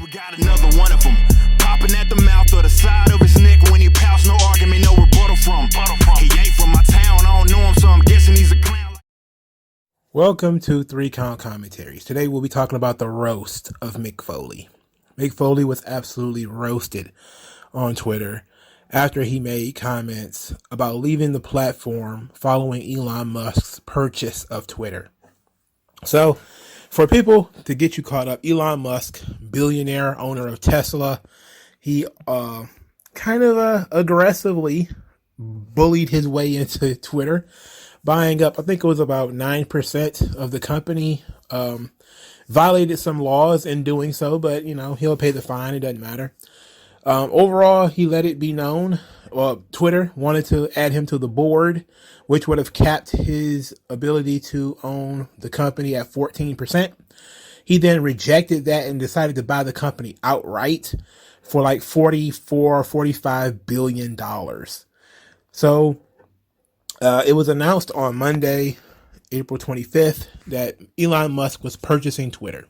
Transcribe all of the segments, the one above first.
We got another one of them. Popping at the mouth or the side of his neck when he pouts. No argument, no rebuttal from. He ain't from my town, I don't know him, so I'm guessing he's a clown. Welcome to 3 Count Commentaries. Today we'll be talking about the roast of Mick Foley. Mick Foley was absolutely roasted on Twitter after he made comments about leaving the platform following Elon Musk's purchase of Twitter. So, for people to get you caught up, Elon Musk, billionaire, owner of Tesla, he kind of aggressively bullied his way into Twitter, buying up, I think it was about 9% of the company, violated some laws in doing so, but, you know, he'll pay the fine. It doesn't matter. Overall, he let it be known. Well, Twitter wanted to add him to the board, which would have capped his ability to own the company at 14%. He then rejected that and decided to buy the company outright for like $45 billion. So it was announced on Monday, April 25th, that Elon Musk was purchasing Twitter.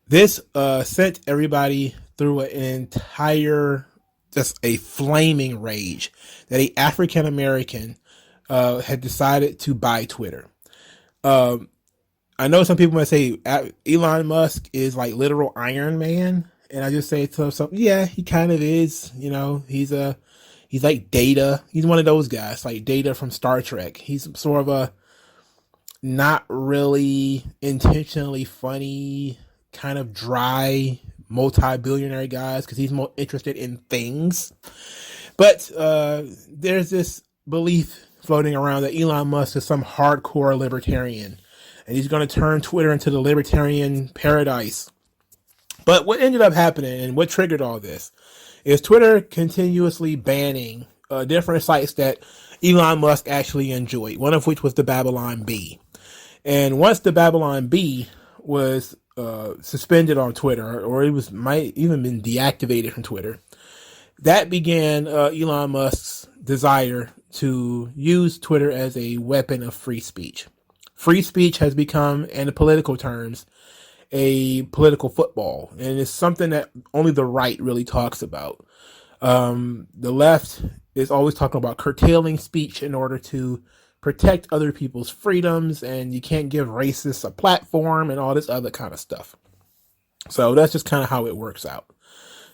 This sent everybody through an entire, just a flaming rage that an African American had decided to buy Twitter. I know some people might say Elon Musk is like literal Iron Man, and I just say to myself, yeah, he kind of is. You know, he's like Data. He's one of those guys, like Data from Star Trek. He's sort of a not really intentionally funny, kind of dry, multi-billionaire guys, because he's more interested in things. But there's this belief floating around that Elon Musk is some hardcore libertarian, and he's going to turn Twitter into the libertarian paradise. But what ended up happening and what triggered all this is Twitter continuously banning different sites that Elon Musk actually enjoyed, one of which was the Babylon Bee. And once the Babylon Bee was suspended on Twitter, or it might even been deactivated from Twitter, that began Elon Musk's desire to use Twitter as a weapon of free speech. Free speech has become, in political terms, a political football, and it's something that only the right really talks about. The left is always talking about curtailing speech in order to protect other people's freedoms, and you can't give racists a platform and all this other kind of stuff. So that's just kind of how it works out.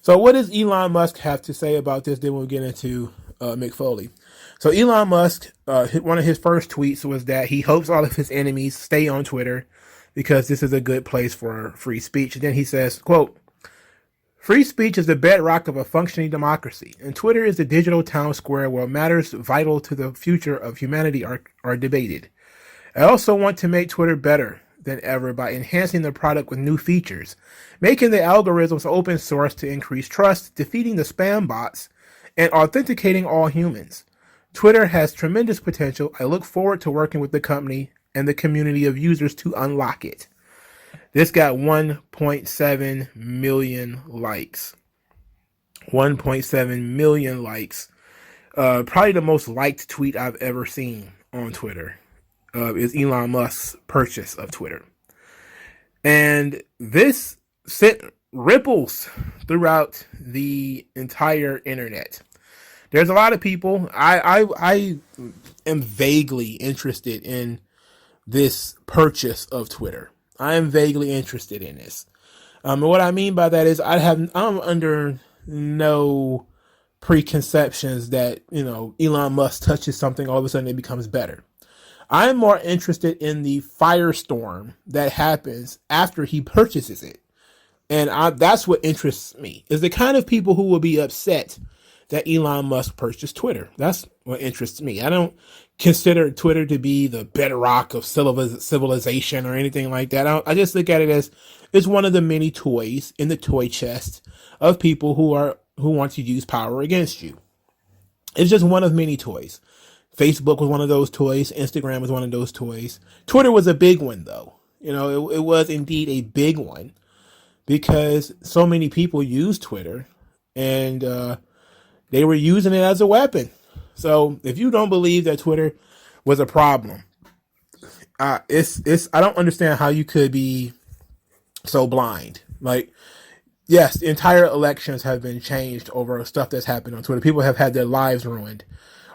So what does Elon Musk have to say about this? Then we'll get into Mick Foley. So Elon Musk, one of his first tweets was that he hopes all of his enemies stay on Twitter because this is a good place for free speech. And then he says, quote, "Free speech is the bedrock of a functioning democracy, and Twitter is the digital town square where matters vital to the future of humanity are debated. I also want to make Twitter better than ever by enhancing the product with new features, making the algorithms open source to increase trust, defeating the spam bots, and authenticating all humans. Twitter has tremendous potential. I look forward to working with the company and the community of users to unlock it." This got 1.7 million likes. 1.7 million likes. Probably the most liked tweet I've ever seen on Twitter is Elon Musk's purchase of Twitter. And this sent ripples throughout the entire internet. There's a lot of people. I am vaguely interested in this purchase of Twitter. I am vaguely interested in this. And what I mean by that is I'm under no preconceptions that, you know, Elon Musk touches something, all of a sudden it becomes better. I'm more interested in the firestorm that happens after he purchases it. And that's what interests me, is the kind of people who will be upset that Elon Musk purchased Twitter. That's what interests me. I don't consider Twitter to be the bedrock of civilization or anything like that. I just look at it as it's one of the many toys in the toy chest of people who want to use power against you. It's just one of many toys. Facebook was one of those toys. Instagram was one of those toys. Twitter was a big one, though. You know, it was indeed a big one because so many people use Twitter, and they were using it as a weapon. So if you don't believe that Twitter was a problem, I don't understand how you could be so blind. Like, Yes, the entire elections have been changed over stuff that's happened on Twitter. People have had their lives ruined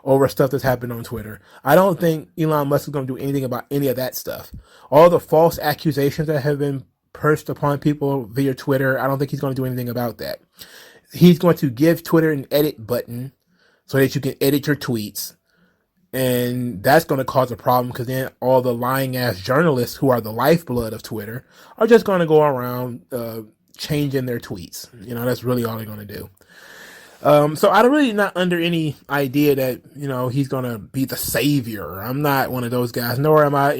over stuff that's happened on Twitter. I don't think Elon Musk is going to do anything about any of that stuff. All the false accusations that have been perched upon people via Twitter, I don't think he's going to do anything about that. He's going to give Twitter an edit button so that you can edit your tweets. And that's going to cause a problem because then all the lying ass journalists who are the lifeblood of Twitter are just going to go around changing their tweets. You know, that's really all they're going to do. So I'm really not under any idea that, you know, he's going to be the savior. I'm not one of those guys, nor am I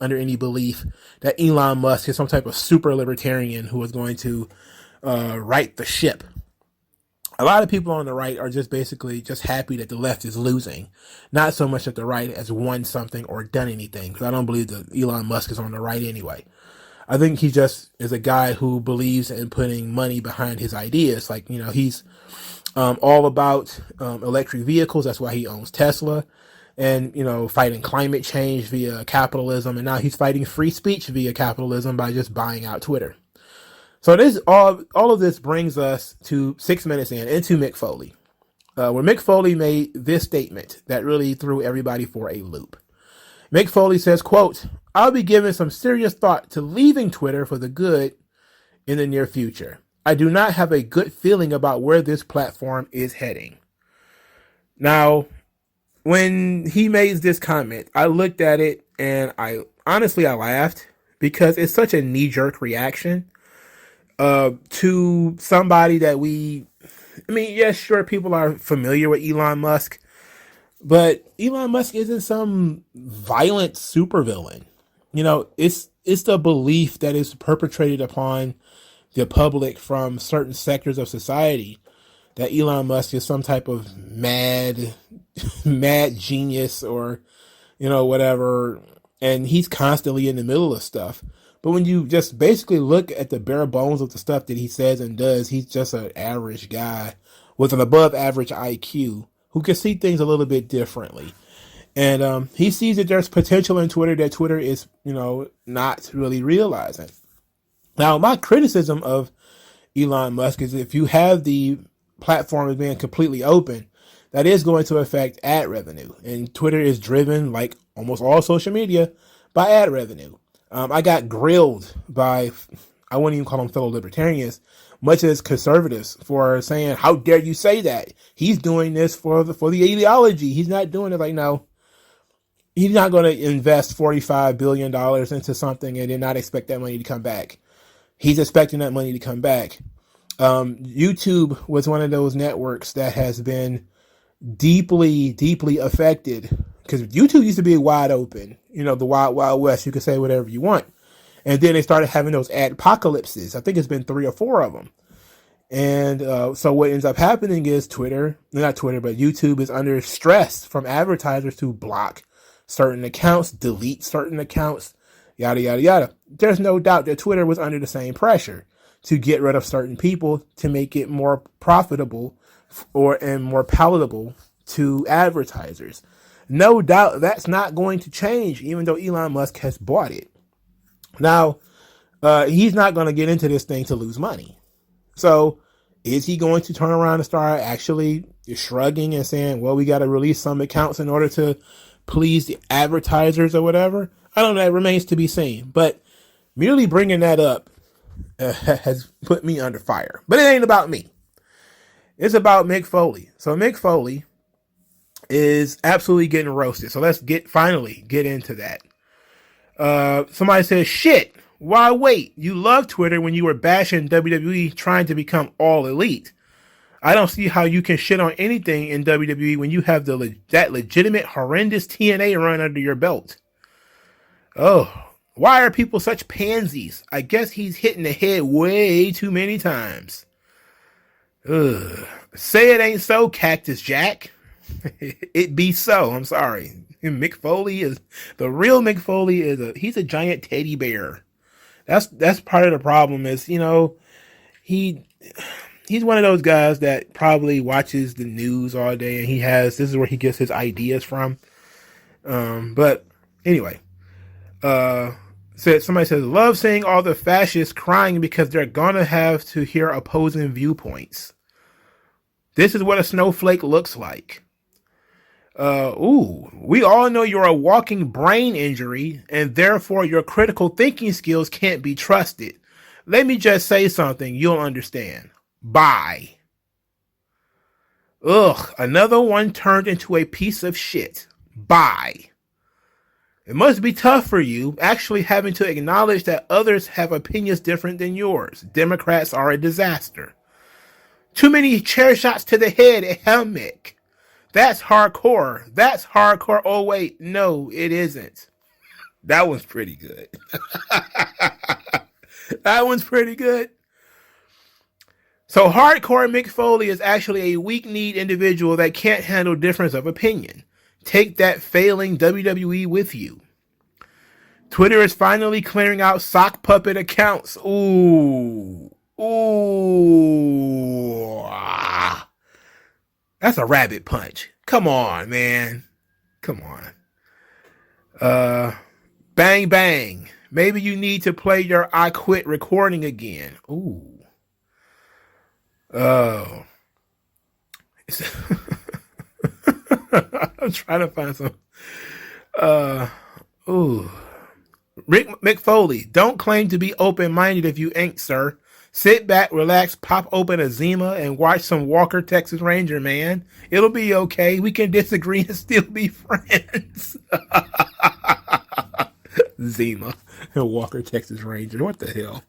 under any belief that Elon Musk is some type of super libertarian who is going to right the ship. A lot of people on the right are just basically just happy that the left is losing. Not so much that the right has won something or done anything, because I don't believe that Elon Musk is on the right anyway. I think he just is a guy who believes in putting money behind his ideas. Like, you know, he's all about electric vehicles. That's why he owns Tesla. And, you know, fighting climate change via capitalism. And now he's fighting free speech via capitalism by just buying out Twitter. So this all of this brings us to 6 minutes into Mick Foley, where Mick Foley made this statement that really threw everybody for a loop. Mick Foley says, quote, "I'll be giving some serious thought to leaving Twitter for the good in the near future. I do not have a good feeling about where this platform is heading." Now, when he made this comment, I looked at it and I laughed because it's such a knee-jerk reaction to somebody that yes, sure, people are familiar with Elon Musk, but Elon Musk isn't some violent supervillain. You know, it's the belief that is perpetrated upon the public from certain sectors of society that Elon Musk is some type of mad genius or, you know, whatever. And he's constantly in the middle of stuff. But when you just basically look at the bare bones of the stuff that he says and does, he's just an average guy with an above average IQ who can see things a little bit differently. And he sees that there's potential in Twitter that Twitter is, you know, not really realizing. Now, my criticism of Elon Musk is if you have the platform as being completely open, that is going to affect ad revenue. And Twitter is driven, like almost all social media, by ad revenue. I got grilled by, I wouldn't even call them fellow libertarians, much as conservatives, for saying, how dare you say that? He's doing this for the ideology. He's not doing it. Like, no, he's not going to invest $45 billion into something and then not expect that money to come back. He's expecting that money to come back. YouTube was one of those networks that has been deeply, deeply affected, because YouTube used to be wide open, you know, the wild, wild west. You could say whatever you want. And then they started having those adpocalypses. I think it's been 3 or 4 of them. And so what ends up happening is YouTube is under stress from advertisers to block certain accounts, delete certain accounts, yada, yada, yada. There's no doubt that Twitter was under the same pressure to get rid of certain people to make it more profitable and more palatable to advertisers. No doubt that's not going to change, even though Elon Musk has bought it. Now, he's not going to get into this thing to lose money. So is he going to turn around and start actually shrugging and saying, well, we got to release some accounts in order to please the advertisers or whatever? I don't know. It remains to be seen. But merely bringing that up has put me under fire. But it ain't about me. It's about Mick Foley. So Mick Foley is absolutely getting roasted. So let's finally get into that. Somebody says, shit, why wait? You loved Twitter when you were bashing WWE trying to become all elite. I don't see how you can shit on anything in WWE when you have that legitimate horrendous TNA run under your belt. Oh, why are people such pansies? I guess he's hitting the head way too many times. Ugh. Say it ain't so, Cactus Jack. It be so. I'm sorry. Mick Foley is the real Mick Foley he's a giant teddy bear. That's part of the problem is, you know, he's one of those guys that probably watches the news all day and this is where he gets his ideas from. But anyway, Somebody says, love seeing all the fascists crying because they're gonna have to hear opposing viewpoints. This is what a snowflake looks like. We all know you're a walking brain injury, and therefore your critical thinking skills can't be trusted. Let me just say something you'll understand. Bye. Ugh, another one turned into a piece of shit. Bye. It must be tough for you actually having to acknowledge that others have opinions different than yours. Democrats are a disaster. Too many chair shots to the head, Mick. That's hardcore. That's hardcore. Oh, wait. No, it isn't. That one's pretty good. That one's pretty good. So hardcore Mick Foley is actually a weak-kneed individual that can't handle difference of opinion. Take that failing WWE with you. Twitter is finally clearing out sock puppet accounts. Ooh. That's a rabbit punch. Come on, man. Come on. Bang bang. Maybe you need to play your I Quit recording again. Ooh. Oh. I'm trying to find some. Mick Foley, don't claim to be open-minded if you ain't, sir. Sit back, relax, pop open a Zima, and watch some Walker, Texas Ranger, man. It'll be okay. We can disagree and still be friends. Zima and Walker, Texas Ranger. What the hell?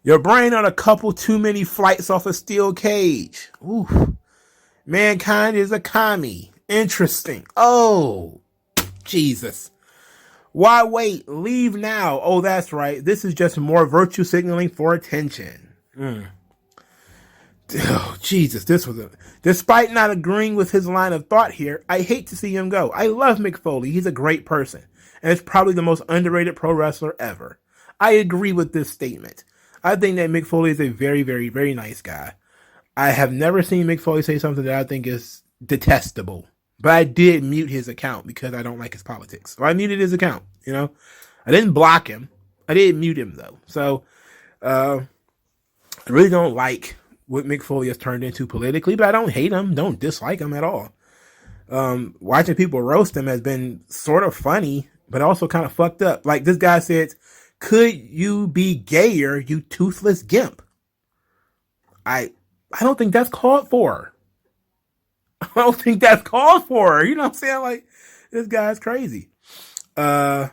Your brain on a couple too many flights off a steel cage. Ooh. Mankind is a commie. Interesting. Oh, Jesus. Why wait? Leave now. Oh, that's right. This is just more virtue signaling for attention. Oh, Jesus. Despite not agreeing with his line of thought here, I hate to see him go. I love Mick Foley. He's a great person. And is probably the most underrated pro wrestler ever. I agree with this statement. I think that Mick Foley is a very, very, very nice guy. I have never seen Mick Foley say something that I think is detestable. But I did mute his account because I don't like his politics. So I muted his account, you know. I didn't block him. I did mute him, though. So I really don't like what Mick Foley has turned into politically, but I don't hate him, don't dislike him at all. Watching people roast him has been sort of funny, but also kind of fucked up. Like this guy said, could you be gayer, you toothless gimp? I don't think that's called for. I don't think that's called for. You know what I'm saying? Like, this guy's crazy. Quote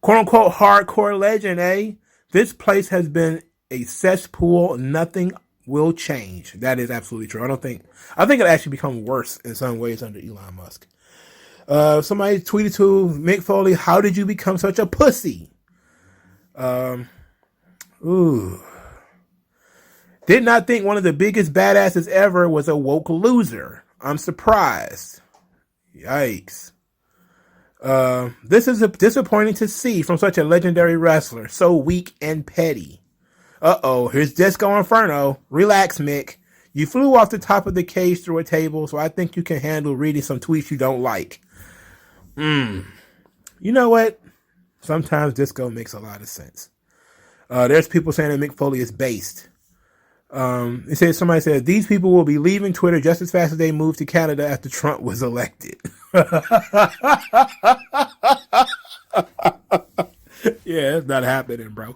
unquote hardcore legend, eh? This place has been a cesspool. Nothing will change. That is absolutely true. I think it'll actually become worse in some ways under Elon Musk. Somebody tweeted to Mick Foley, how did you become such a pussy? Did not think one of the biggest badasses ever was a woke loser. I'm surprised. Yikes. This is disappointing to see from such a legendary wrestler. So weak and petty. Uh-oh, here's Disco Inferno. Relax, Mick. You flew off the top of the cage through a table, so I think you can handle reading some tweets you don't like. You know what? Sometimes Disco makes a lot of sense. There's people saying that Mick Foley is based. Somebody said, these people will be leaving Twitter just as fast as they moved to Canada after Trump was elected. Yeah, it's not happening, bro.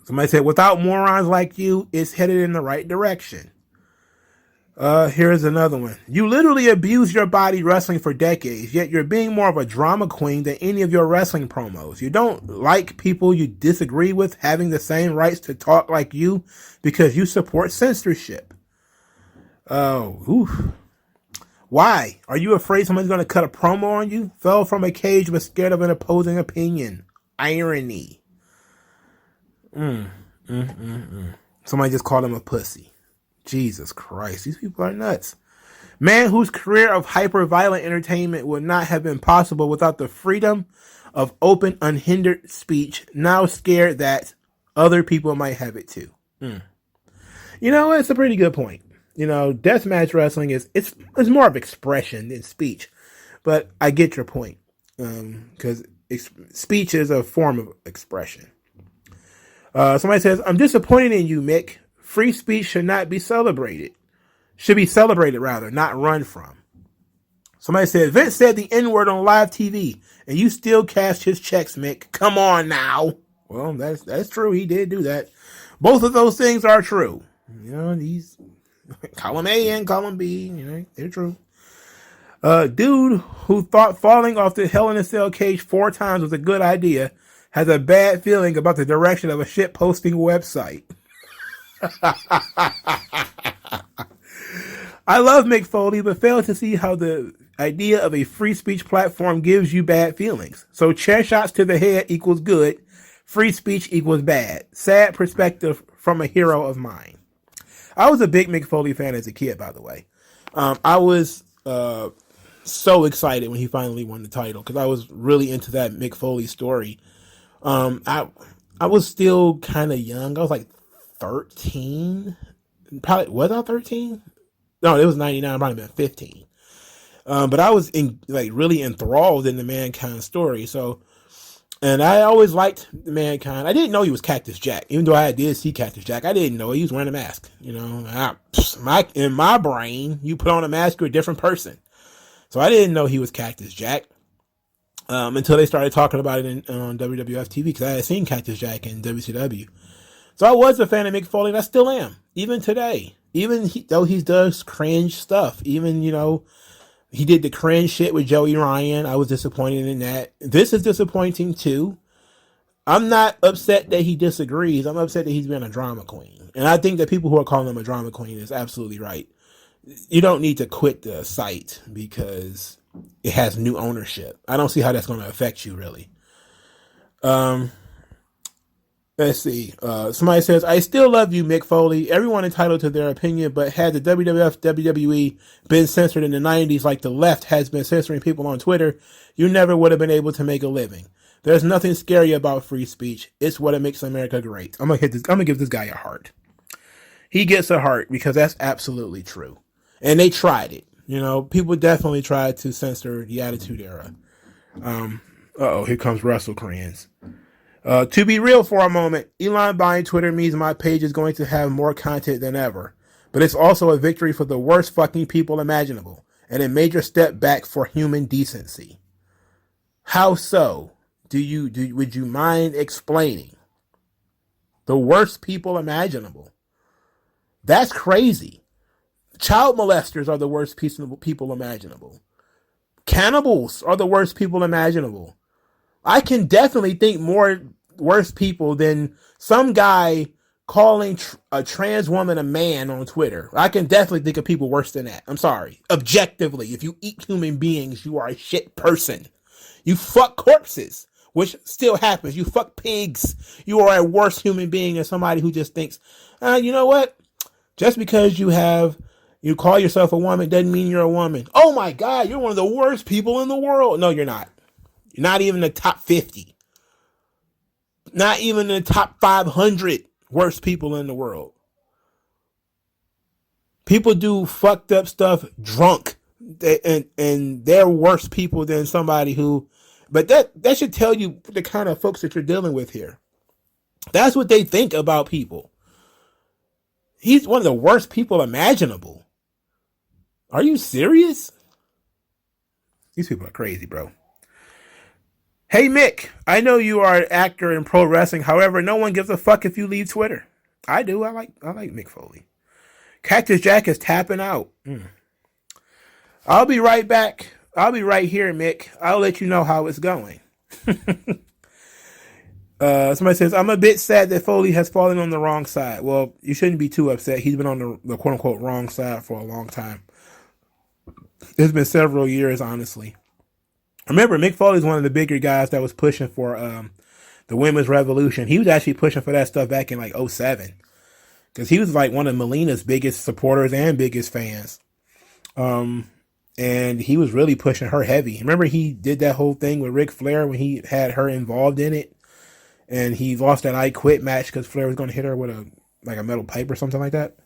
Somebody said, without morons like you, it's headed in the right direction. Here's another one. You literally abused your body wrestling for decades, yet you're being more of a drama queen than any of your wrestling promos. You don't like people you disagree with having the same rights to talk like you because you support censorship. Oh, oof. Why? Are you afraid somebody's going to cut a promo on you? Fell from a cage but scared of an opposing opinion. Irony. Somebody just called him a pussy. Jesus Christ, these people are nuts. Man whose career of hyper-violent entertainment would not have been possible without the freedom of open, unhindered speech, now scared that other people might have it too. You know, it's a pretty good point. You know, deathmatch wrestling it's more of expression than speech. But I get your point. because speech is a form of expression. Somebody says, I'm disappointed in you, Mick. Free speech should not be celebrated. Should be celebrated, rather, not run from. Somebody said, Vince said the N-word on live TV, and you still cash his checks, Mick. Come on now. Well, that's true. He did do that. Both of those things are true. You know, these column A and column B, you know, they're true. Dude who thought falling off the Hell in a Cell cage 4 times was a good idea has a bad feeling about the direction of a shit posting website. I love Mick Foley, but fail to see how the idea of a free speech platform gives you bad feelings. So chair shots to the head equals good. Free speech equals bad. Sad perspective from a hero of mine. I was a big Mick Foley fan as a kid, by the way. I was so excited when he finally won the title because I was really into that Mick Foley story. I was still kind of young. I was like 13. Probably, was I 13? No, it was 99. I probably been 15. But I was really enthralled in the Mankind story. So, and I always liked the Mankind. I didn't know he was Cactus Jack, even though I did see Cactus Jack. I didn't know he was wearing a mask. You know, in my brain, you put on a mask, you're a different person. So I didn't know he was Cactus Jack until they started talking about it on WWF TV because I had seen Cactus Jack in WCW. So I was a fan of Mick Foley, and I still am, even today. Even though he does cringe stuff. Even, you know, he did the cringe shit with Joey Ryan. I was disappointed in that. This is disappointing, too. I'm not upset that he disagrees. I'm upset that he's been a drama queen. And I think that people who are calling him a drama queen is absolutely right. You don't need to quit the site because it has new ownership. I don't see how that's going to affect you, really. Let's see. Somebody says, I still love you, Mick Foley. Everyone entitled to their opinion, but had the WWF, WWE been censored in the 90s like the left has been censoring people on Twitter, you never would have been able to make a living. There's nothing scary about free speech. It's what makes America great. I'm gonna give this guy a heart. He gets a heart because that's absolutely true. And they tried it. You know, people definitely tried to censor the Attitude Era. Here comes Russell Crans. To be real for a moment, Elon buying Twitter means my page is going to have more content than ever. But it's also a victory for the worst fucking people imaginable, and a major step back for human decency. How so? Would you mind explaining? The worst people imaginable. That's crazy. Child molesters are the worst people imaginable. Cannibals are the worst people imaginable. I can definitely think more worse people than some guy calling a trans woman a man on Twitter. I can definitely think of people worse than that. I'm sorry. Objectively, if you eat human beings, you are a shit person. You fuck corpses, which still happens. You fuck pigs. You are a worse human being than somebody who just thinks, you know what? Just because you call yourself a woman doesn't mean you're a woman. Oh my God, you're one of the worst people in the world. No, you're not. You're not even in the top 50. Not even in the top 500 worst people in the world. People do fucked up stuff drunk. And they're worse people than somebody who... But that should tell you the kind of folks that you're dealing with here. That's what they think about people. He's one of the worst people imaginable. Are you serious? These people are crazy, bro. Hey, Mick, I know you are an actor in pro wrestling. However, no one gives a fuck if you leave Twitter. I do. I like Mick Foley. Cactus Jack is tapping out. I'll be right back. I'll be right here, Mick. I'll let you know how it's going. Somebody says, I'm a bit sad that Foley has fallen on the wrong side. Well, you shouldn't be too upset. He's been on the quote-unquote wrong side for a long time. It's been several years, honestly. Remember, Mick Foley is one of the bigger guys that was pushing for the women's revolution. He was actually pushing for that stuff back in like 2007. Because he was like one of Melina's biggest supporters and biggest fans. And he was really pushing her heavy. Remember, he did that whole thing with Ric Flair when he had her involved in it. And he lost that I Quit match because Flair was going to hit her with a metal pipe or something like that.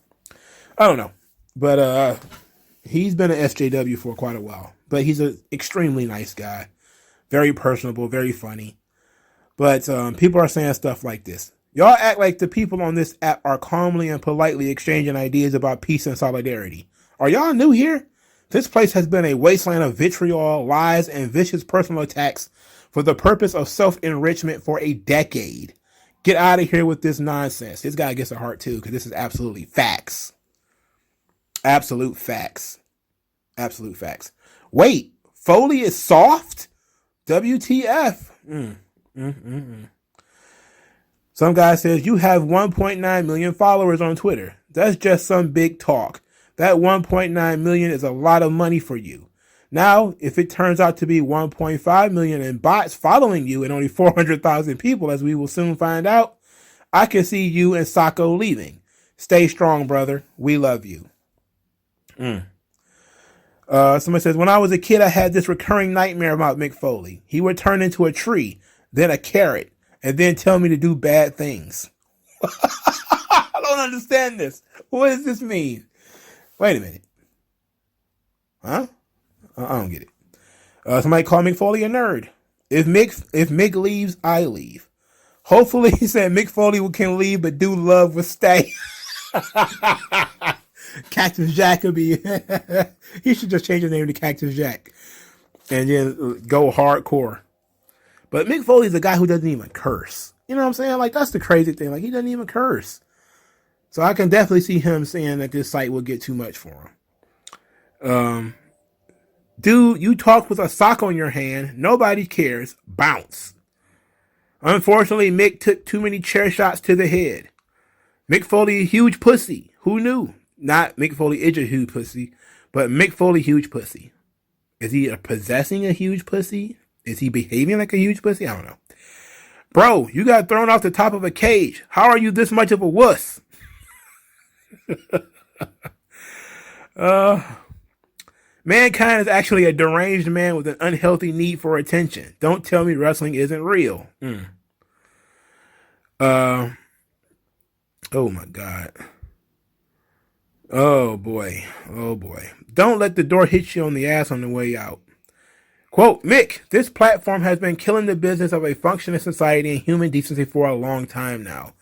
I don't know. But he's been an SJW for quite a while. But he's an extremely nice guy. very personable, very funny. But people are saying stuff like this. Y'all act like the people on this app are calmly and politely exchanging ideas about peace and solidarity. Are y'all new here? This place has been a wasteland of vitriol, lies, and vicious personal attacks for the purpose of self-enrichment for a decade. Get out of here with this nonsense. This guy gets a heart too, because this is absolutely facts. Absolute facts. Absolute facts. Wait, Foley is soft? WTF? Some guy says, you have 1.9 million followers on Twitter. That's just some big talk. That 1.9 million is a lot of money for you. Now, if it turns out to be 1.5 million in bots following you and only 400,000 people, as we will soon find out, I can see you and Sacco leaving. Stay strong, brother. We love you. Somebody says, when I was a kid, I had this recurring nightmare about Mick Foley. He would turn into a tree, then a carrot, and then tell me to do bad things. I don't understand this. What does this mean? Wait a minute. Huh? I don't get it. Somebody call Mick Foley a nerd. If Mick leaves, I leave. Hopefully, he said Mick Foley can leave, but do love will stay. Cactus Jack could be. He should just change his name to Cactus Jack and then go hardcore. But Mick Foley's a guy who doesn't even curse. You know what I'm saying? Like, that's the crazy thing. Like, he doesn't even curse. So I can definitely see him saying that this site will get too much for him. Dude, you talk with a sock on your hand. Nobody cares. Bounce. Unfortunately, Mick took too many chair shots to the head. Mick Foley, a huge pussy. Who knew? Not Mick Foley is a huge pussy, but Mick Foley, huge pussy. Is he possessing a huge pussy? Is he behaving like a huge pussy? I don't know. Bro, you got thrown off the top of a cage. How are you this much of a wuss? Mankind is actually a deranged man with an unhealthy need for attention. Don't tell me wrestling isn't real. Oh my God. Oh boy. Oh boy. Don't let the door hit you on the ass on the way out. Quote, Mick, this platform has been killing the business of a functioning society and human decency for a long time now.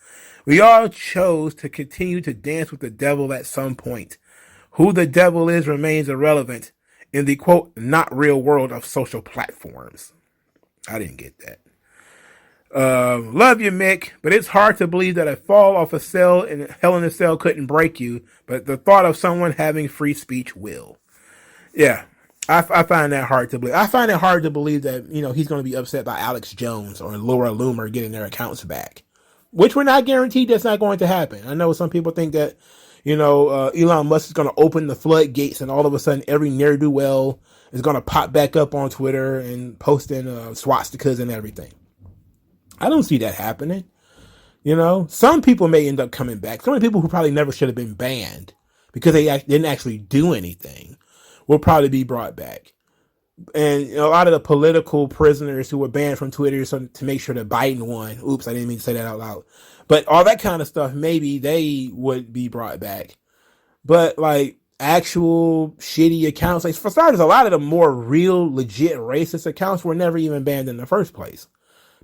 We all chose to continue to dance with the devil at some point. Who the devil is remains irrelevant in the, quote, not real world of social platforms. I didn't get that. Love you, Mick, but it's hard to believe that a fall off a cell in Hell in a Cell couldn't break you, but the thought of someone having free speech will. Yeah, I find that hard to believe. I find it hard to believe that, you know, he's going to be upset by Alex Jones or Laura Loomer getting their accounts back, which we're not guaranteed that's not going to happen. I know some people think that, you know, Elon Musk is going to open the floodgates and all of a sudden every ne'er-do-well is going to pop back up on Twitter and posting swastikas and everything. I don't see that happening. You know, some people may end up coming back. Some of the people who probably never should have been banned because they didn't actually do anything will probably be brought back. And a lot of the political prisoners who were banned from Twitter to make sure that Biden won. Oops, I didn't mean to say that out loud. But all that kind of stuff, maybe they would be brought back. But like actual shitty accounts, like for starters, a lot of the more real, legit racist accounts were never even banned in the first place.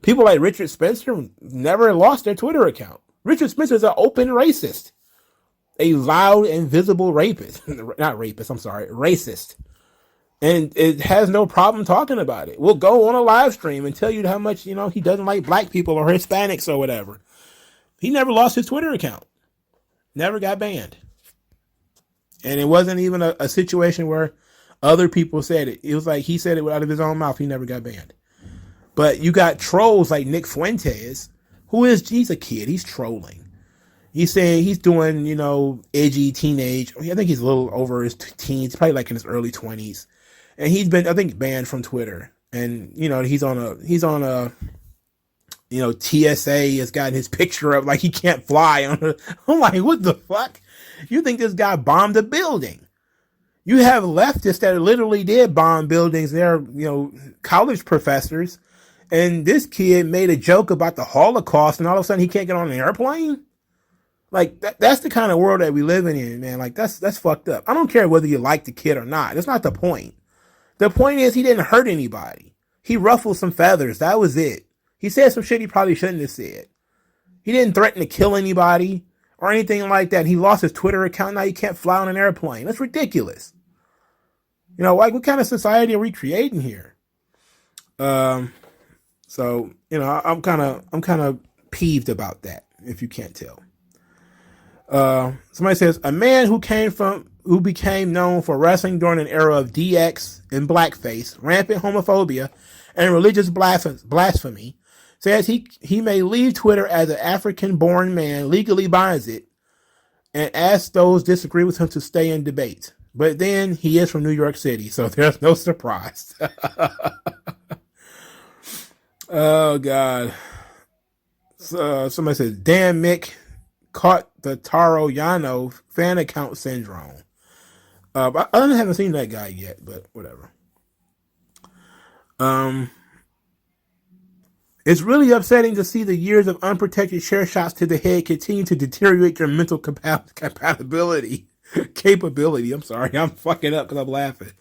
People like Richard Spencer never lost their Twitter account. Richard Spencer is an open racist. A loud and visible rapist. Not rapist, I'm sorry. Racist. And it has no problem talking about it. We'll go on a live stream and tell you how much, you know, he doesn't like black people or Hispanics or whatever. He never lost his Twitter account. Never got banned. And it wasn't even a situation where other people said it. It was like he said it out of his own mouth. He never got banned. But you got trolls like Nick Fuentes, he's a kid. He's trolling. He's saying he's doing, you know, edgy teenage. I think he's a little over his teens, probably like in his early 20s. And he's been, I think, banned from Twitter. And, you know, he's on a, you know, TSA has gotten his picture up like he can't fly on a, I'm like, what the fuck? You think this guy bombed a building? You have leftists that literally did bomb buildings. They're, you know, college professors. And this kid made a joke about the Holocaust and all of a sudden he can't get on an airplane. Like that's the kind of world that we live in, man. Like that's fucked up. I don't care whether you like the kid or not. That's not the point. The point is he didn't hurt anybody. He ruffled some feathers. That was it. He said some shit he probably shouldn't have said. He didn't threaten to kill anybody or anything like that. He lost his Twitter account. Now he can't fly on an airplane. That's ridiculous. You know, like, what kind of society are we creating here? So, you know, I'm kind of peeved about that, if you can't tell. Somebody says, a man who became known for wrestling during an era of DX and blackface, rampant homophobia, and religious blasphemy, says he may leave Twitter as an African-born man legally buys it and asks those disagree with him to stay in debate. But then he is from New York City, so there's no surprise. Oh, God. So, somebody says, damn, Mick caught the Taro Yano fan account syndrome. I haven't seen that guy yet, but whatever. It's really upsetting to see the years of unprotected chair shots to the head continue to deteriorate your mental capability. I'm sorry, I'm fucking up because I'm laughing.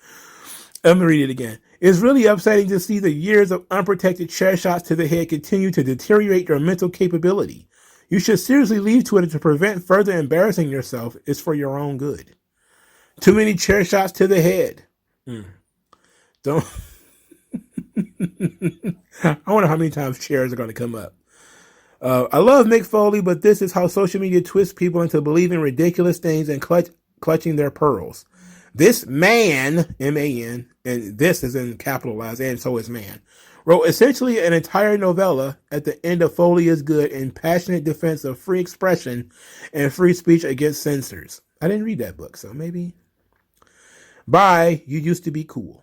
Let me read it again. It's really upsetting to see the years of unprotected chair shots to the head continue to deteriorate your mental capability. You should seriously leave Twitter to prevent further embarrassing yourself. It's for your own good. Too many chair shots to the head. Don't. I wonder how many times chairs are going to come up. I love Mick Foley, but this is how social media twists people into believing ridiculous things and clutching their pearls. This man, M-A-N, and this is in capitalized, and so is man, wrote essentially an entire novella at the end of Foley is Good in passionate defense of free expression and free speech against censors. I didn't read that book, so maybe. Bye, you used to be cool.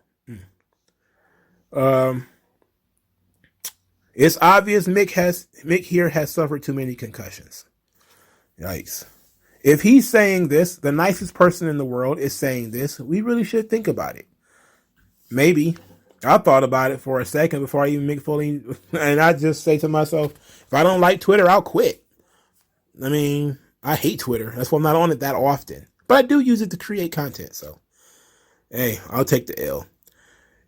It's obvious Mick here has suffered too many concussions. Yikes. If he's saying this, the nicest person in the world is saying this, we really should think about it. Maybe. I thought about it for a second before I even Mick Foley, and I just say to myself, if I don't like Twitter, I'll quit. I mean, I hate Twitter. That's why I'm not on it that often. But I do use it to create content, so hey, I'll take the L.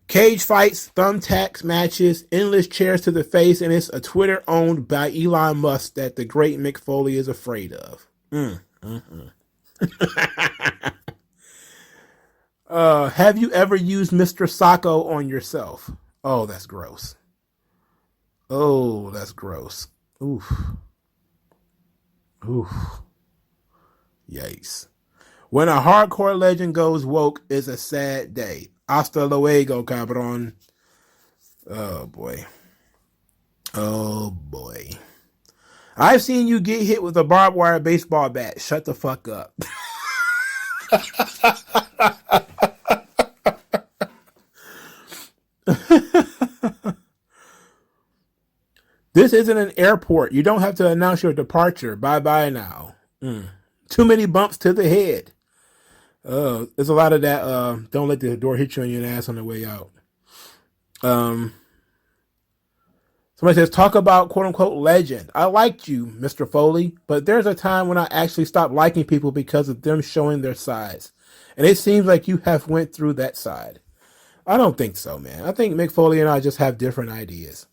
Cage fights, thumbtacks matches, endless chairs to the face, and it's a Twitter owned by Elon Musk that the great Mick Foley is afraid of. Have you ever used Mr. Sacco on yourself? Oh, that's gross. Oh, that's gross. Oof. Yikes. When a hardcore legend goes woke, it's a sad day. Hasta luego, cabron. Oh, boy. Oh, boy. I've seen you get hit with a barbed wire baseball bat. Shut the fuck up. This isn't an airport. You don't have to announce your departure. Bye-bye now. Too many bumps to the head. There's a lot of that. Don't let the door hit you on your ass on the way out. Somebody says, talk about quote-unquote legend. I liked you, Mr. Foley, but there's a time when I actually stopped liking people because of them showing their sides. And it seems like you have went through that side. I don't think so, man. I think Mick Foley and I just have different ideas.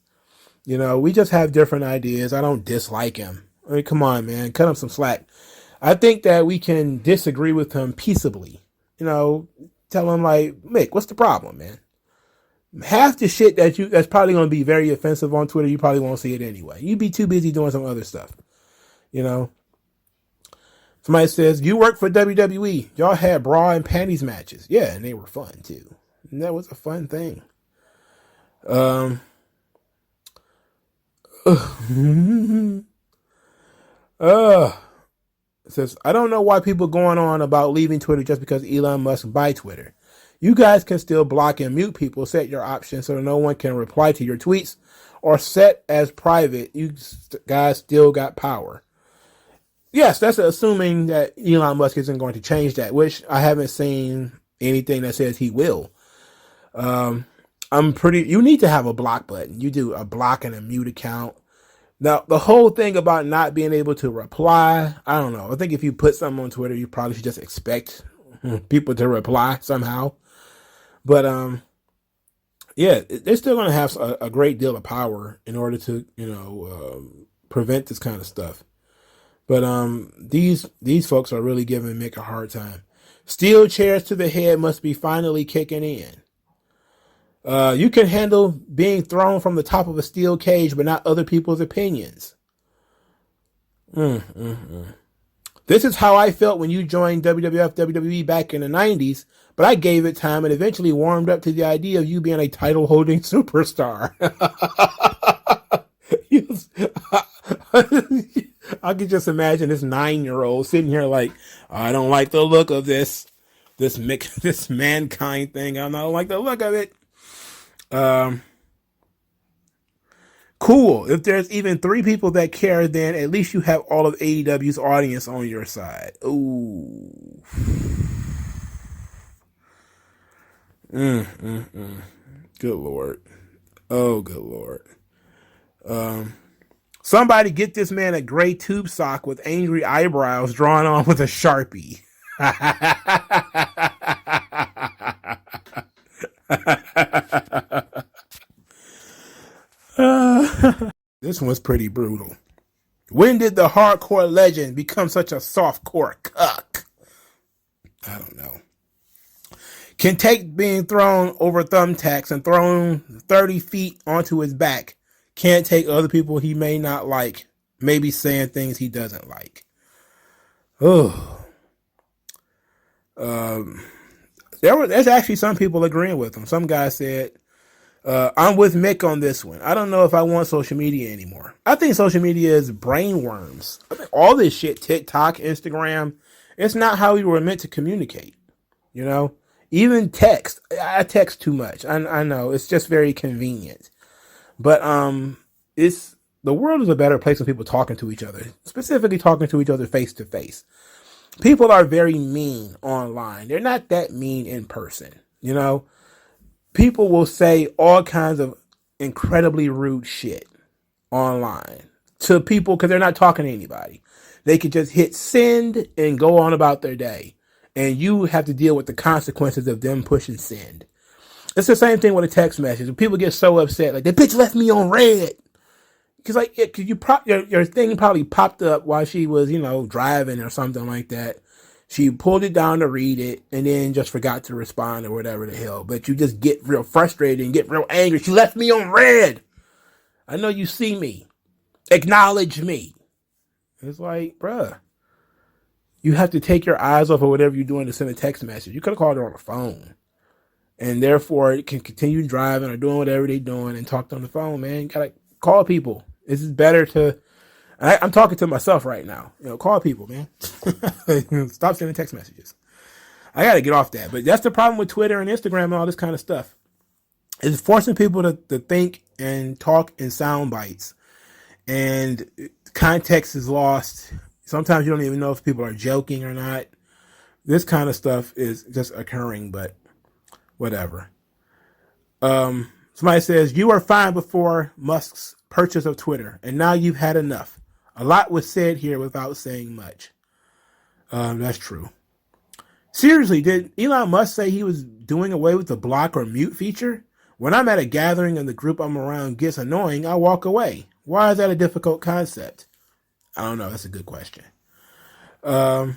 You know, we just have different ideas. I don't dislike him. I mean, come on, man. Cut him some slack. I think that we can disagree with him peaceably. You know, tell him like, Mick, what's the problem, man? Half the shit that's probably going to be very offensive on Twitter, you probably won't see it anyway. You'd be too busy doing some other stuff. You know? Somebody says, you work for WWE. Y'all had bra and panties matches. Yeah, and they were fun too. And that was a fun thing. It says, I don't know why people going on about leaving Twitter just because Elon Musk buy Twitter. You guys can still block and mute people. Set your options so that no one can reply to your tweets, or set as private. You guys still got power. Yes, that's assuming that Elon Musk isn't going to change that, which I haven't seen anything that says he will. You need to have a block button. You do a block and a mute account. Now, the whole thing about not being able to reply, I don't know. I think if you put something on Twitter, you probably should just expect people to reply somehow. But yeah, they're still going to have a great deal of power in order to, prevent this kind of stuff. But these folks are really giving Mick a hard time. Steel chairs to the head must be finally kicking in. You can handle being thrown from the top of a steel cage, but not other people's opinions. This is how I felt when you joined WWF, WWE back in the 90s, but I gave it time and eventually warmed up to the idea of you being a title-holding superstar. I could just imagine this 9-year-old sitting here like, I don't like the look of this mankind thing. I don't like the look of it. Cool. If there's even 3 people that care, then at least you have all of AEW's audience on your side. Ooh. Good Lord. Oh, good Lord. Somebody get this man a gray tube sock with angry eyebrows drawn on with a Sharpie. This one's pretty brutal. When did the hardcore legend become such a softcore cuck? I don't know. Can take being thrown over thumbtacks and thrown 30 feet onto his back. Can't take other people he may not like, maybe saying things he doesn't like. Oh. There's actually some people agreeing with him. Some guy said, I'm with Mick on this one. I don't know if I want social media anymore. I think social media is brainworms. I think all this shit, TikTok, Instagram, it's not how we were meant to communicate. You know, even text. I text too much. I know it's just very convenient, but it's the world is a better place when people talking to each other, specifically talking to each other face to face. People are very mean online. They're not that mean in person. You know, people will say all kinds of incredibly rude shit online to people because they're not talking to anybody. They could just hit send and go on about their day. And you have to deal with the consequences of them pushing send. It's the same thing with a text message. When people get so upset, like, the bitch left me on red. Because your thing probably popped up while she was, driving or something like that. She pulled it down to read it and then just forgot to respond or whatever the hell. But you just get real frustrated and get real angry. She left me on red. I know you see me. Acknowledge me. It's like, bruh, you have to take your eyes off of whatever you're doing to send a text message. You could have called her on the phone. And therefore, it can continue driving or doing whatever they're doing and talk on the phone, man. You gotta call people. This is better to... I'm talking to myself right now. Call people, man. Stop sending text messages. I got to get off that. But that's the problem with Twitter and Instagram and all this kind of stuff. It's forcing people to think and talk in sound bites. And context is lost. Sometimes you don't even know if people are joking or not. This kind of stuff is just occurring, but whatever. Somebody says, you were fine before Musk's purchase of Twitter, and now you've had enough. A lot was said here without saying much. That's true. Seriously, did Elon Musk say he was doing away with the block or mute feature? When I'm at a gathering and the group I'm around gets annoying, I walk away. Why is that a difficult concept? I don't know. That's a good question. Bye,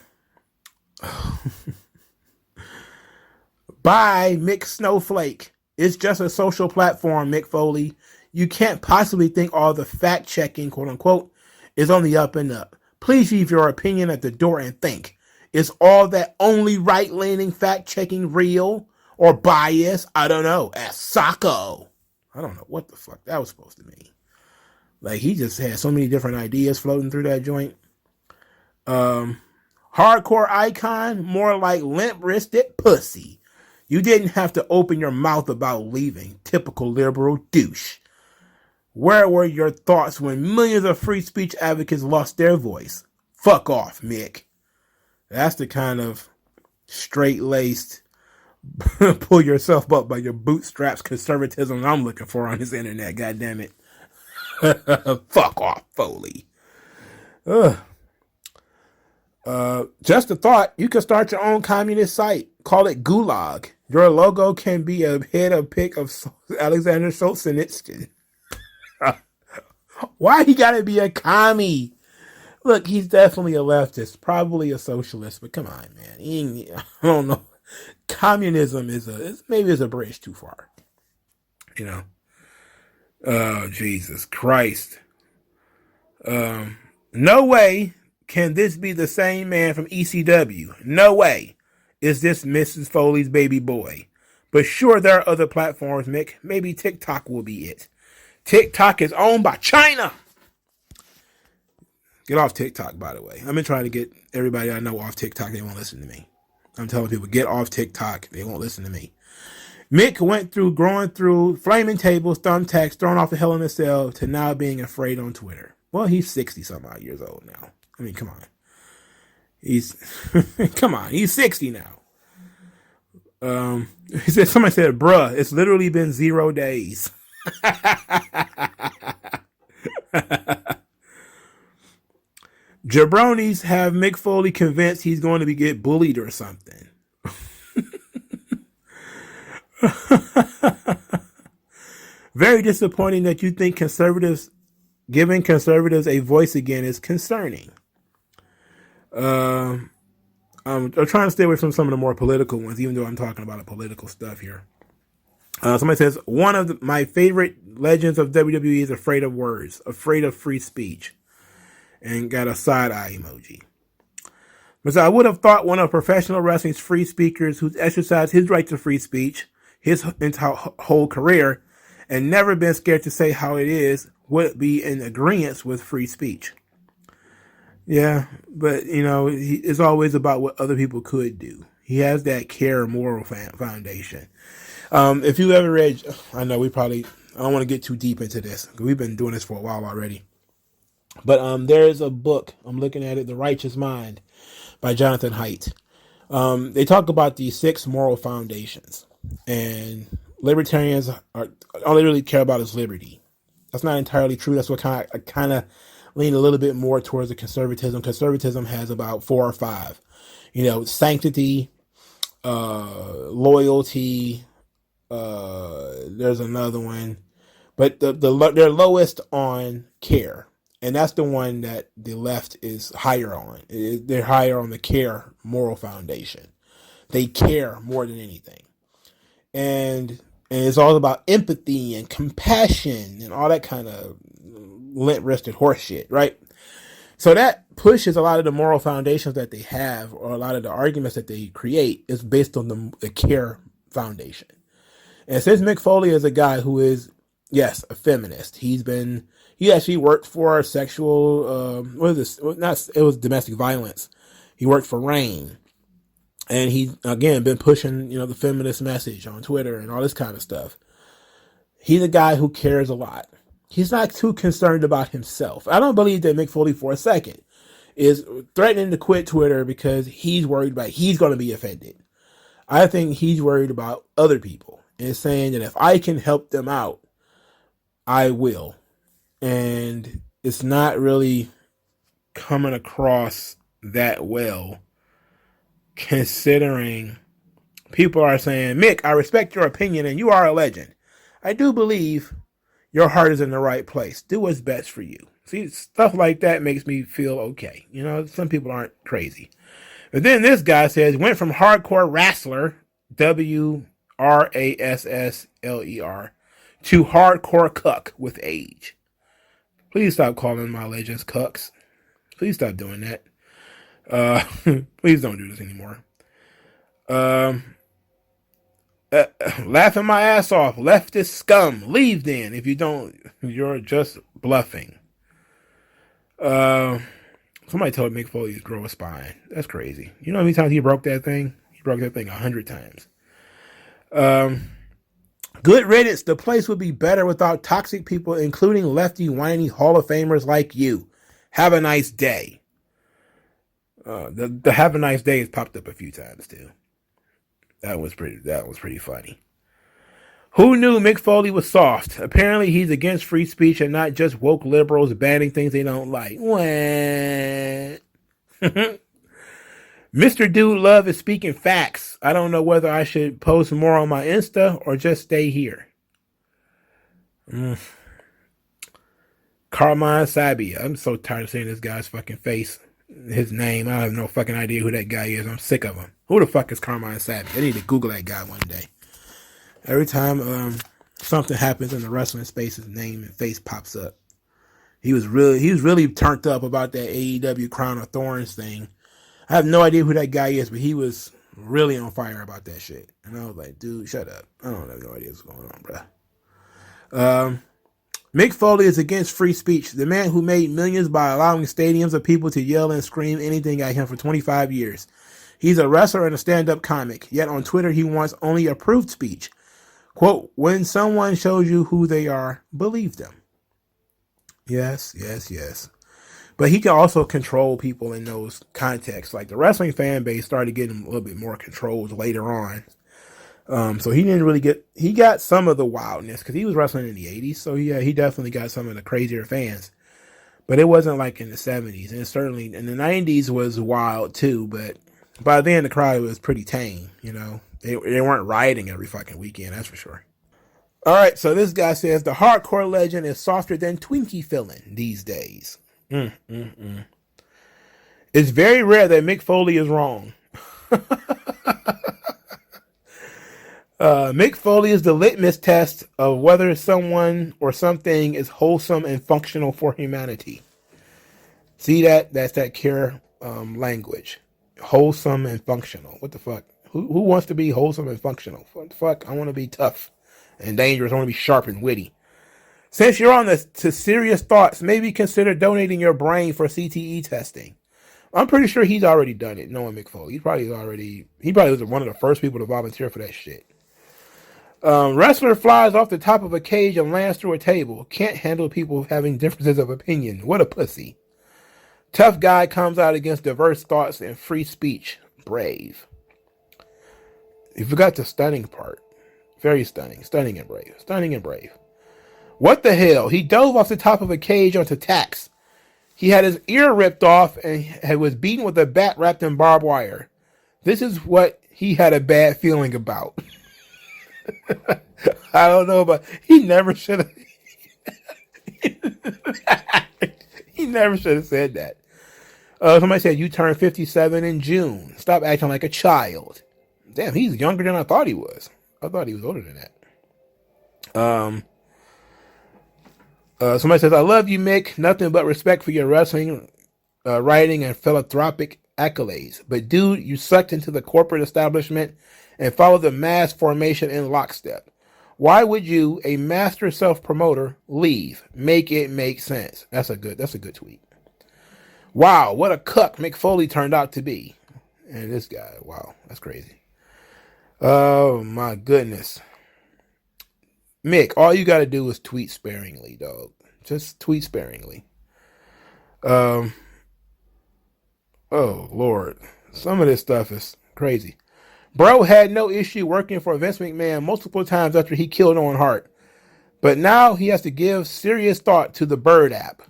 Mick Snowflake. It's just a social platform, Mick Foley. You can't possibly think all the fact-checking, quote-unquote, is on the up and up. Please leave your opinion at the door and think. Is all that only right-leaning fact-checking real or biased? I don't know. Ask Sacco. I don't know what the fuck that was supposed to mean. Like, he just had so many different ideas floating through that joint. Hardcore icon, more like limp-wristed pussy. You didn't have to open your mouth about leaving. Typical liberal douche. Where were your thoughts when millions of free speech advocates lost their voice? Fuck off, Mick. That's the kind of straight-laced, pull yourself up by your bootstraps conservatism I'm looking for on this internet, goddammit. Fuck off, Foley. Just a thought, you could start your own communist site. Call it Gulag. Your logo can be a head of pic of Alexander Solzhenitsyn. Why he gotta be a commie? Look, he's definitely a leftist, probably a socialist, but come on, man. I don't know. Communism is maybe a bridge too far. You know. Oh, Jesus Christ. No way can this be the same man from ECW. No way is this Mrs. Foley's baby boy. But sure, there are other platforms, Mick. Maybe TikTok will be it. TikTok is owned by China. Get off TikTok, by the way. I've been trying to get everybody I know off TikTok. They won't listen to me. I'm telling people, get off TikTok. They won't listen to me. Mick went through growing through flaming tables, thumbtacks, thrown off the Hell in a Cell, to now being afraid on Twitter. Well, he's 60-some odd years old now. I mean, come on. He's 60 now. Somebody said, bruh, it's literally been 0 days. Jabronis have Mick Foley convinced he's going to get bullied or something. Very disappointing that you think giving conservatives a voice again is concerning. I'm trying to stay away from some of the more political ones, even though I'm talking about a political stuff here. Somebody says, one of my favorite legends of WWE is afraid of words, afraid of free speech, and got a side eye emoji. But I would have thought one of professional wrestling's free speakers who's exercised his right to free speech his entire whole career and never been scared to say how it is would be in agreement with free speech. Yeah, but, it's always about what other people could do. He has that care moral foundation. If you ever read, I don't want to get too deep into this, because we've been doing this for a while already. But there's a book, I'm looking at it, The Righteous Mind, by Jonathan Haidt. They talk about the 6 moral foundations. And libertarians all they really care about is liberty. That's not entirely true. That's what kind of lean a little bit more towards the conservatism. Conservatism has about 4 or 5. Sanctity, loyalty. There's another one, but they're lowest on care, and that's the one that the left is higher on. They're higher on the care moral foundation. They care more than anything, and it's all about empathy and compassion and all that kind of lint-wristed horse shit, right? So that pushes a lot of the moral foundations that they have, or a lot of the arguments that they create, is based on the care foundation. And since Mick Foley is a guy who is, yes, a feminist, he actually worked for sexual, it was domestic violence. He worked for RAINN. And he's, again, been pushing, the feminist message on Twitter and all this kind of stuff. He's a guy who cares a lot. He's not too concerned about himself. I don't believe that Mick Foley for a second is threatening to quit Twitter because he's worried about he's going to be offended. I think he's worried about other people and saying that if I can help them out, I will. And it's not really coming across that well, considering people are saying, Mick, I respect your opinion and you are a legend. I do believe your heart is in the right place. Do what's best for you. See, stuff like that makes me feel okay. Some people aren't crazy. But then this guy says, went from hardcore wrestler, WRASSLER, to hardcore cuck with age. Please stop calling my legends cucks. Please stop doing that. Please don't do this anymore. Laughing my ass off. Leftist scum. Leave then. If you don't, you're just bluffing. Somebody told Mick Foley to grow a spine. That's crazy. You know how many times he broke that thing? He broke that thing 100 times. Good riddance. The place would be better without toxic people, including lefty, whiny Hall of Famers like you. Have a nice day. The have a nice day has popped up a few times too. That was pretty funny. Who knew Mick Foley was soft? Apparently he's against free speech and not just woke liberals banning things they don't like. What? Mr. Dude Love is speaking facts. I don't know whether I should post more on my Insta or just stay here. Carmine Sabia. I'm so tired of seeing this guy's fucking face. His name. I have no fucking idea who that guy is. I'm sick of him. Who the fuck is Carmine Sabia? I need to Google that guy one day. Every time something happens in the wrestling space, his name and face pops up. He was really turned up about that AEW Crown of Thorns thing. I have no idea who that guy is, but he was really on fire about that shit. And I was like, dude, shut up. I don't have no idea what's going on, bro. Mick Foley is against free speech. The man who made millions by allowing stadiums of people to yell and scream anything at him for 25 years. He's a wrestler and a stand-up comic. Yet on Twitter, he wants only approved speech. Quote, when someone shows you who they are, believe them. Yes. But he can also control people in those contexts. Like the wrestling fan base started getting a little bit more controlled later on. So he didn't really he got some of the wildness because he was wrestling in the 80s. So yeah, he definitely got some of the crazier fans. But it wasn't like in the 70s. And certainly in the 90s was wild too. But by then the crowd was pretty tame, you know. They weren't rioting every fucking weekend, that's for sure. All right, so this guy says the hardcore legend is softer than Twinkie filling these days. It's very rare that Mick Foley is wrong. Mick Foley is the litmus test of whether someone or something is wholesome and functional for humanity. See that? That's that care language. Wholesome and functional. What the fuck? Who wants to be wholesome and functional? What the fuck? I want to be tough and dangerous. I want to be sharp and witty. Since you're on to serious thoughts, maybe consider donating your brain for CTE testing. I'm pretty sure he's already done it, knowing Mick Foley. He probably was one of the first people to volunteer for that shit. Wrestler flies off the top of a cage and lands through a table. Can't handle people having differences of opinion. What a pussy. Tough guy comes out against diverse thoughts and free speech. Brave. You forgot the stunning part. Very stunning. Stunning and brave. Stunning and brave. What the hell? He dove off the top of a cage onto tacks. He had his ear ripped off and was beaten with a bat wrapped in barbed wire. This is what he had a bad feeling about. I don't know, but he never should have. He never should have said that. Somebody said, you turned 57 in June. Stop acting like a child. Damn, he's younger than I thought he was. I thought he was older than that. Somebody says, I love you, Mick. Nothing but respect for your wrestling, writing, and philanthropic accolades. But dude, you sucked into the corporate establishment and followed the mass formation in lockstep. Why would you, a master self-promoter, leave? Make it make sense. That's a good tweet. Wow, what a cuck Mick Foley turned out to be. And this guy, wow, that's crazy. Oh my goodness. Mick, all you got to do is tweet sparingly, dog. Just tweet sparingly. Oh, Lord. Some of this stuff is crazy. Bro had no issue working for Vince McMahon multiple times after he killed Owen Hart. But now he has to give serious thought to the Bird app.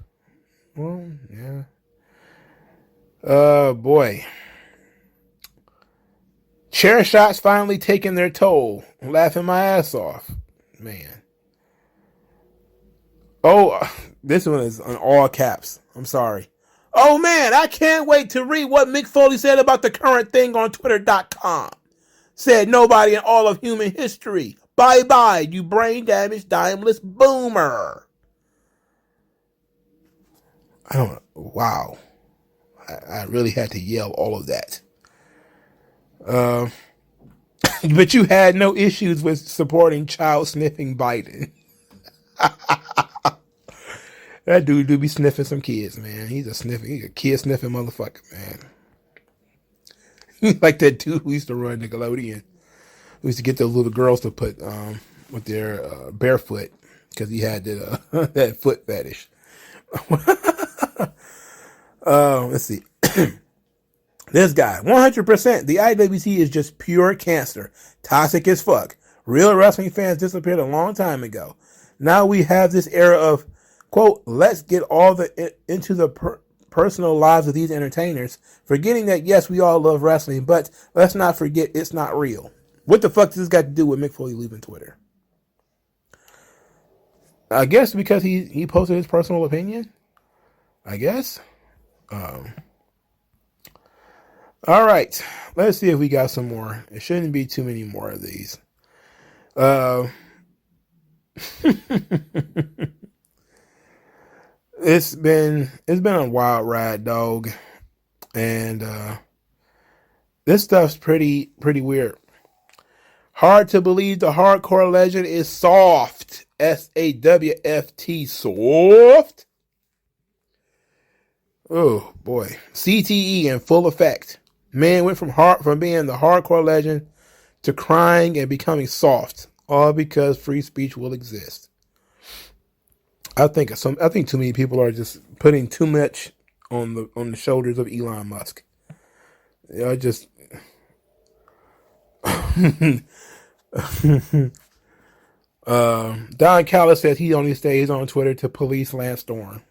Well, yeah. Oh, boy. Chair shots finally taking their toll. I'm laughing my ass off. Man. Oh, this one is on all caps. I'm sorry. Oh, man, I can't wait to read what Mick Foley said about the current thing on Twitter.com. Said nobody in all of human history. Bye-bye, you brain-damaged, dimeless boomer. I don't know. Wow. I really had to yell all of that. But you had no issues with supporting child sniffing Biden. That dude do be sniffing some kids, man. He's a kid sniffing motherfucker, man. Like that dude who used to run Nickelodeon. Who used to get those little girls to put with their barefoot because he had that foot fetish. Let's see. This guy, 100%. The IWC is just pure cancer. Toxic as fuck. Real wrestling fans disappeared a long time ago. Now we have this era of, quote, let's get all into the personal lives of these entertainers, forgetting that, yes, we all love wrestling, but let's not forget it's not real. What the fuck does this got to do with Mick Foley leaving Twitter? I guess because he posted his personal opinion. I guess. All right. Let's see if we got some more. It shouldn't be too many more of these. It's been a wild ride, dog. And this stuff's pretty weird. Hard to believe the hardcore legend is soft. SAWFT, soft. Oh boy. CTE in full effect. Man went from being the hardcore legend to crying and becoming soft, all because free speech will exist. I think too many people are just putting too much on the shoulders of Elon Musk. Just Don Callis says he only stays on Twitter to police Lance Storm.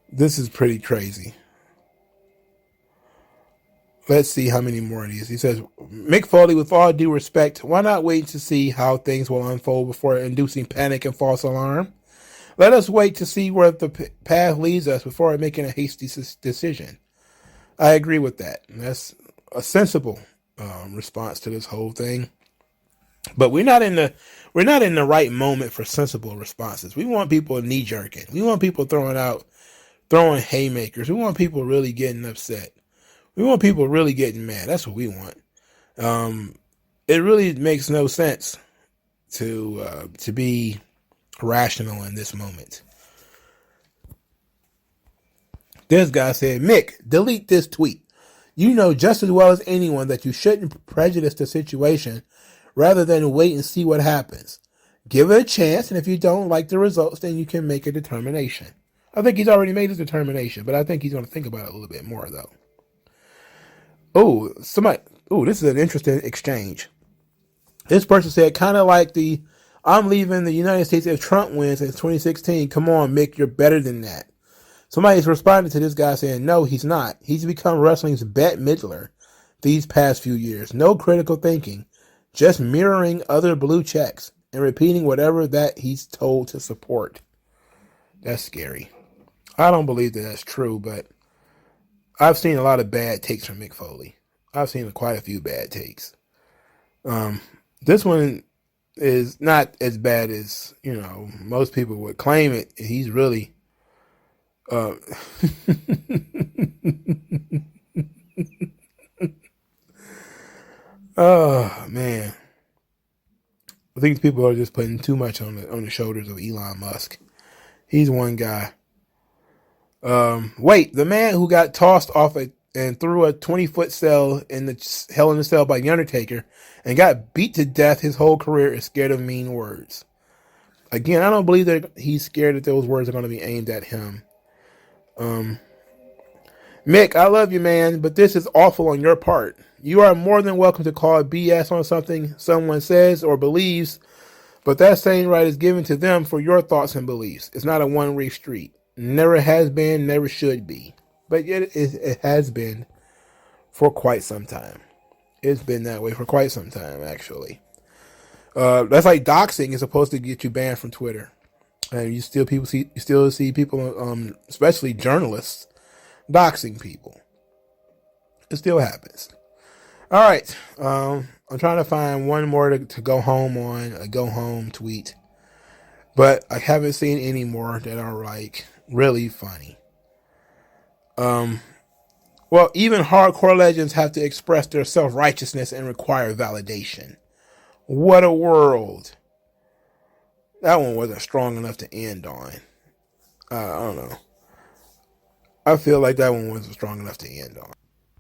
This is pretty crazy. Let's see how many more of these. He says, Mick Foley, with all due respect, why not wait to see how things will unfold before inducing panic and false alarm? Let us wait to see where the path leads us before making a hasty decision. I agree with that. That's a sensible response to this whole thing. But we're not in the right moment for sensible responses. We want people knee jerking. We want people throwing haymakers. We want people really getting upset. We want people really getting mad. That's what we want. It really makes no sense to be rational in this moment. This guy said, Mick, delete this tweet. You know just as well as anyone that you shouldn't prejudice the situation rather than wait and see what happens. Give it a chance, and if you don't like the results, then you can make a determination. I think he's already made his determination, but I think he's going to think about it a little bit more, though. This is an interesting exchange. This person said, kind of like I'm leaving the United States if Trump wins in 2016. Come on, Mick, you're better than that. Somebody's responded to this guy saying, no, he's not. He's become wrestling's Bette Midler these past few years. No critical thinking, just mirroring other blue checks and repeating whatever that he's told to support. That's scary. I don't believe that that's true, but I've seen a lot of bad takes from Mick Foley. I've seen quite a few bad takes. This one is not as bad as, most people would claim it. He's really, oh man. I think people are just putting too much on the shoulders of Elon Musk. He's one guy. Wait, the man who got tossed off and threw a 20-foot cell in the Hell in a Cell by The Undertaker and got beat to death his whole career is scared of mean words. Again, I don't believe that he's scared that those words are going to be aimed at him. Mick, I love you, man, but this is awful on your part. You are more than welcome to call BS on something someone says or believes, but that same right is given to them for your thoughts and beliefs. It's not a one-way street. Never has been, never should be. But yet it has been for quite some time. It's been that way for quite some time, actually. That's like doxing is supposed to get you banned from Twitter. And you still see people, especially journalists, doxing people. It still happens. All right. I'm trying to find one more to go home on, a go home tweet. But I haven't seen any more that are like really funny. Well, even hardcore legends have to express their self-righteousness and require validation. What a world. That one wasn't strong enough to end on. I don't know. I feel like that one wasn't strong enough to end on.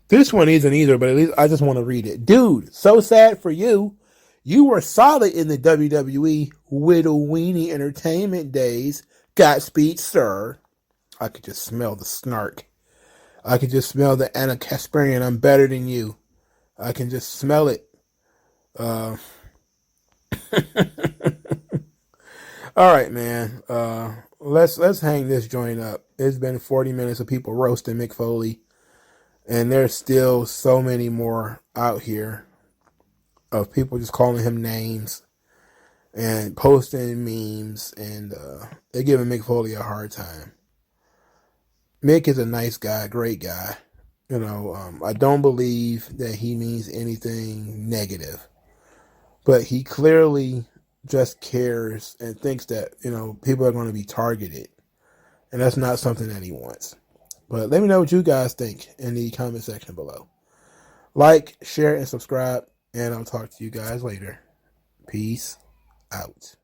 This one isn't either, but at least I just want to read it. Dude, so sad for you. You were solid in the WWE Whittle Weenie Entertainment days. Godspeed, sir. I could just smell the snark. I could just smell the Anna Kasparian. I'm better than you. I can just smell it. All right, man. Let's hang this joint up. It's been 40 minutes of people roasting Mick Foley, and there's still so many more out here of people just calling him names and posting memes, and they're giving Mick Foley a hard time. Mick is a nice guy, great guy. I don't believe that he means anything negative, but he clearly just cares and thinks that, people are going to be targeted, and that's not something that he wants. But let me know what you guys think in the comment section below. Like, share, and subscribe, and I'll talk to you guys later. Peace out.